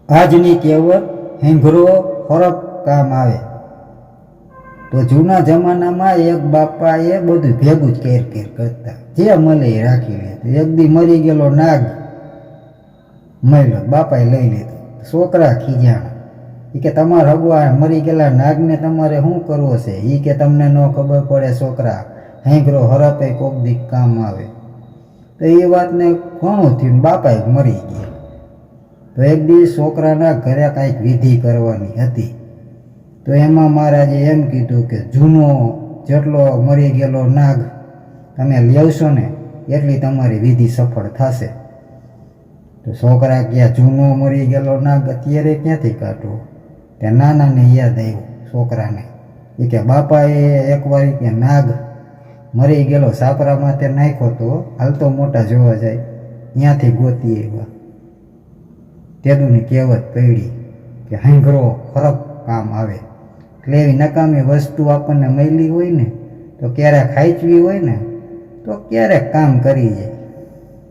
આજની કહેવત હેંઘરો ફરક કામ આવે. તો જૂના જમાનામાં એક બાપાએ બધું ભેગું જ કેર કરતા, જે મળે એ રાખી લેતું. એક દી મરી ગયેલો નાગ મળ્યો, બાપાએ લઈ લીધો. છોકરા ખીજાણા, એ કે તમારા હગવા મરી ગયેલા નાગને તમારે શું કરવો છે? એ કે તમને ન ખબર પડે છોકરા, હેંઘરો હરપે કોક દી કામ આવે. તો એ વાતને ઘણું થયું, બાપાએ મરી ગયા. તો એક દિવસ છોકરાના ઘરે કાંઈક વિધિ કરવાની હતી. તો એમાં મહારાજે એમ કીધું કે જૂનો જેટલો મરી ગયેલો નાગ તમે લેવશો ને એટલી તમારી વિધિ સફળ થશે. તો છોકરા ગયા, જૂનો મરી ગયેલો નાગ અત્યારે ક્યાંથી કાઢવો? તે નાનાને યાદ આવ્યું છોકરાને. એ કે બાપાએ એકવાર કે નાગ મરી ગયેલો સાપરામાં તે નાખ્યો તો હાલતો મોટા જોવા જાય, ત્યાંથી ગોતી આવ્યા. તેદુની કહેવત પડી કે હેંઘરો ફરક કામ આવે. એટલે એવી નકામી વસ્તુ આપણને મળી હોય ને, તો ક્યારેક ખાઈચવી હોય ને તો ક્યારેક કામ કરી જાય.